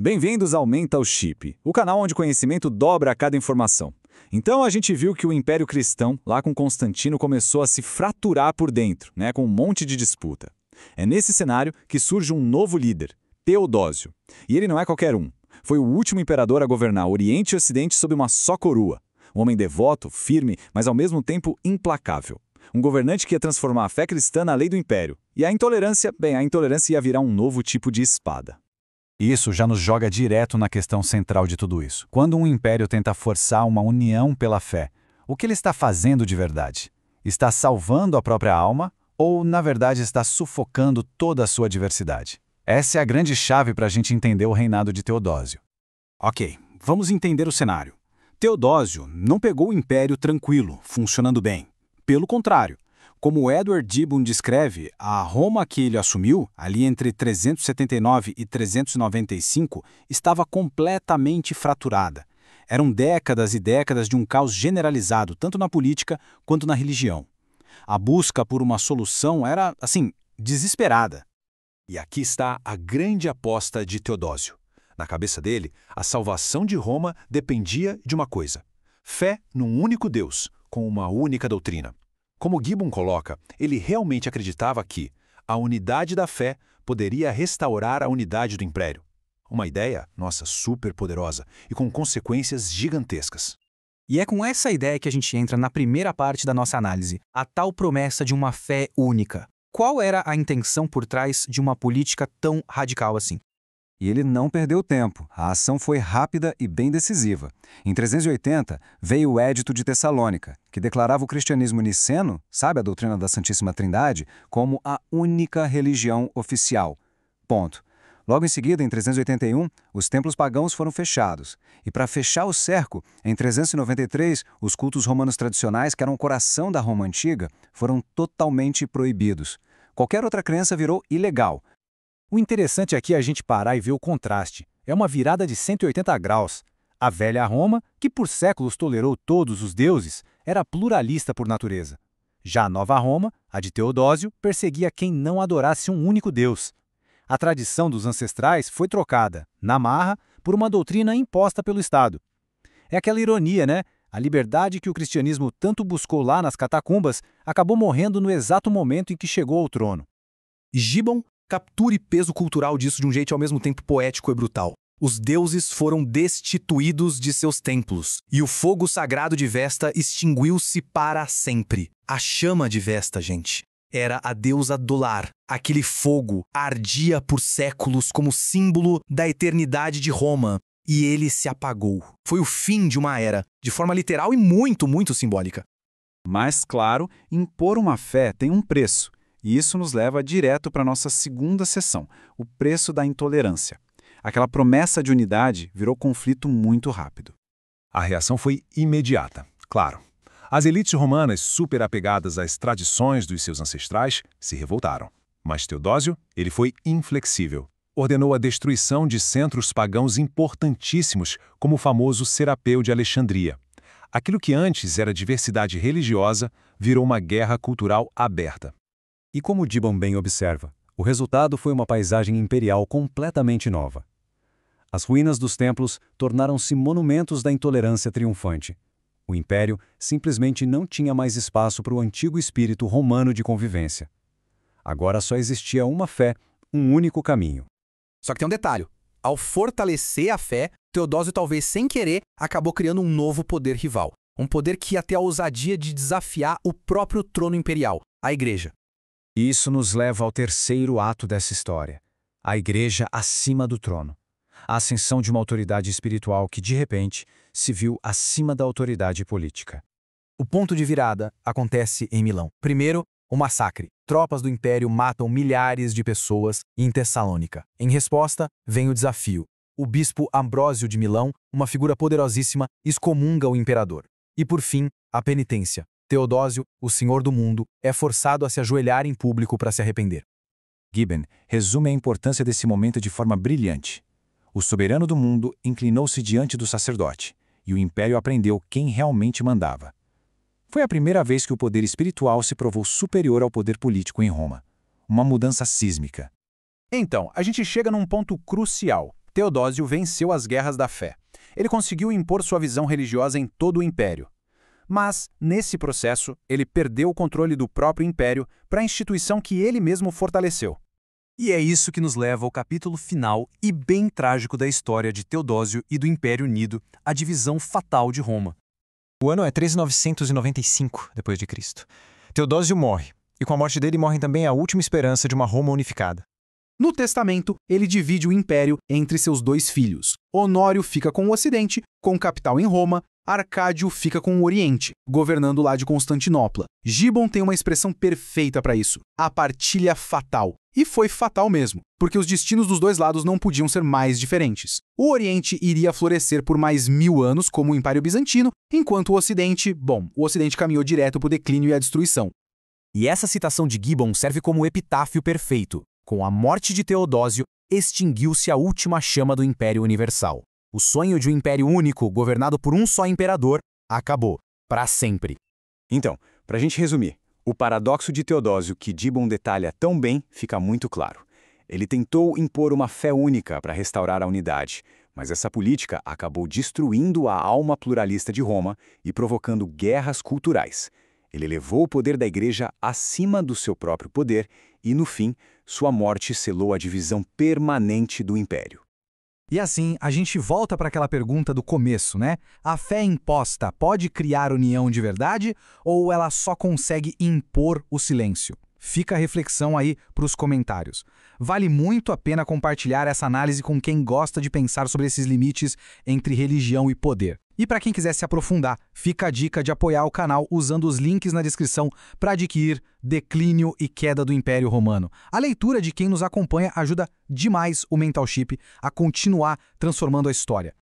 Bem-vindos ao Mental Chip, o canal onde o conhecimento dobra a cada informação. Então a gente viu que o Império Cristão, lá com Constantino, começou a se fraturar por dentro, com um monte de disputa. É nesse cenário que surge um novo líder, Teodósio. E ele não é qualquer um. Foi o último imperador a governar Oriente e Ocidente sob uma só coroa. Um homem devoto, firme, mas ao mesmo tempo implacável. Um governante que ia transformar a fé cristã na lei do império. E a intolerância ia virar um novo tipo de espada. Isso já nos joga direto na questão central de tudo isso. Quando um império tenta forçar uma união pela fé, o que ele está fazendo de verdade? Está salvando a própria alma ou, na verdade, está sufocando toda a sua diversidade? Essa é a grande chave para a gente entender o reinado de Teodósio. Ok, vamos entender o cenário. Teodósio não pegou o império tranquilo, funcionando bem. Pelo contrário, como Edward Gibbon descreve, a Roma que ele assumiu, ali entre 379 e 395, estava completamente fraturada. Eram décadas e décadas de um caos generalizado, tanto na política quanto na religião. A busca por uma solução era, desesperada. E aqui está a grande aposta de Teodósio. Na cabeça dele, a salvação de Roma dependia de uma coisa: fé num único Deus, com uma única doutrina. Como Gibbon coloca, ele realmente acreditava que a unidade da fé poderia restaurar a unidade do império. Uma ideia, super poderosa e com consequências gigantescas. E é com essa ideia que a gente entra na primeira parte da nossa análise, a tal promessa de uma fé única. Qual era a intenção por trás de uma política tão radical assim? E ele não perdeu tempo. A ação foi rápida e bem decisiva. Em 380, veio o Édito de Tessalônica, que declarava o cristianismo niceno, sabe a doutrina da Santíssima Trindade, como a única religião oficial. Ponto. Logo em seguida, em 381, os templos pagãos foram fechados. E para fechar o cerco, em 393, os cultos romanos tradicionais, que eram o coração da Roma antiga, foram totalmente proibidos. Qualquer outra crença virou ilegal. O interessante aqui é a gente parar e ver o contraste. É uma virada de 180 graus. A velha Roma, que por séculos tolerou todos os deuses, era pluralista por natureza. Já a nova Roma, a de Teodósio, perseguia quem não adorasse um único Deus. A tradição dos ancestrais foi trocada, na marra, por uma doutrina imposta pelo Estado. É aquela ironia, né? A liberdade que o cristianismo tanto buscou lá nas catacumbas acabou morrendo no exato momento em que chegou ao trono. Gibbon captura peso cultural disso de um jeito ao mesmo tempo poético e brutal. Os deuses foram destituídos de seus templos, e o fogo sagrado de Vesta extinguiu-se para sempre. A chama de Vesta, gente, era a deusa do lar. Aquele fogo ardia por séculos como símbolo da eternidade de Roma, e ele se apagou. Foi o fim de uma era, de forma literal e muito, muito simbólica. Mas, claro, impor uma fé tem um preço. E isso nos leva direto para a nossa segunda sessão, o preço da intolerância. Aquela promessa de unidade virou conflito muito rápido. A reação foi imediata, claro. As elites romanas, super apegadas às tradições dos seus ancestrais, se revoltaram. Mas Teodósio, ele foi inflexível. Ordenou a destruição de centros pagãos importantíssimos, como o famoso Serapeu de Alexandria. Aquilo que antes era diversidade religiosa virou uma guerra cultural aberta. E como Gibbon bem observa, o resultado foi uma paisagem imperial completamente nova. As ruínas dos templos tornaram-se monumentos da intolerância triunfante. O império simplesmente não tinha mais espaço para o antigo espírito romano de convivência. Agora só existia uma fé, um único caminho. Só que tem um detalhe. Ao fortalecer a fé, Teodósio, talvez sem querer, acabou criando um novo poder rival. Um poder que ia ter a ousadia de desafiar o próprio trono imperial, a Igreja. Isso nos leva ao terceiro ato dessa história, a Igreja acima do trono. A ascensão de uma autoridade espiritual que, de repente, se viu acima da autoridade política. O ponto de virada acontece em Milão. Primeiro, o massacre. Tropas do Império matam milhares de pessoas em Tessalônica. Em resposta, vem o desafio. O bispo Ambrósio de Milão, uma figura poderosíssima, excomunga o imperador. E por fim, a penitência. Teodósio, o senhor do mundo, é forçado a se ajoelhar em público para se arrepender. Gibbon resume a importância desse momento de forma brilhante. O soberano do mundo inclinou-se diante do sacerdote, e o império aprendeu quem realmente mandava. Foi a primeira vez que o poder espiritual se provou superior ao poder político em Roma. Uma mudança sísmica. Então, a gente chega num ponto crucial. Teodósio venceu as guerras da fé. Ele conseguiu impor sua visão religiosa em todo o império. Mas, nesse processo, ele perdeu o controle do próprio império para a instituição que ele mesmo fortaleceu. E é isso que nos leva ao capítulo final e bem trágico da história de Teodósio e do Império Unido, a divisão fatal de Roma. O ano é 1395 d.C. Teodósio morre, e com a morte dele morre também a última esperança de uma Roma unificada. No testamento, ele divide o império entre seus 2 filhos. Honório fica com o Ocidente, com capital em Roma. Arcádio fica com o Oriente, governando lá de Constantinopla. Gibon tem uma expressão perfeita para isso: a partilha fatal. E foi fatal mesmo, porque os destinos dos 2 lados não podiam ser mais diferentes. O Oriente iria florescer por mais 1000 anos como o Império Bizantino, enquanto o Ocidente caminhou direto para o declínio e a destruição. E essa citação de Gibbon serve como epitáfio perfeito. Com a morte de Teodósio, extinguiu-se a última chama do Império Universal. O sonho de um império único, governado por um só imperador, acabou, para sempre. Então, para a gente resumir, o paradoxo de Teodósio que Gibbon detalha tão bem fica muito claro. Ele tentou impor uma fé única para restaurar a unidade, mas essa política acabou destruindo a alma pluralista de Roma e provocando guerras culturais. Ele levou o poder da Igreja acima do seu próprio poder e, no fim, sua morte selou a divisão permanente do império. E assim, a gente volta para aquela pergunta do começo, né? A fé imposta pode criar união de verdade ou ela só consegue impor o silêncio? Fica a reflexão aí para os comentários. Vale muito a pena compartilhar essa análise com quem gosta de pensar sobre esses limites entre religião e poder. E para quem quiser se aprofundar, fica a dica de apoiar o canal usando os links na descrição para adquirir Declínio e Queda do Império Romano. A leitura de quem nos acompanha ajuda demais o Mental Ship a continuar transformando a história.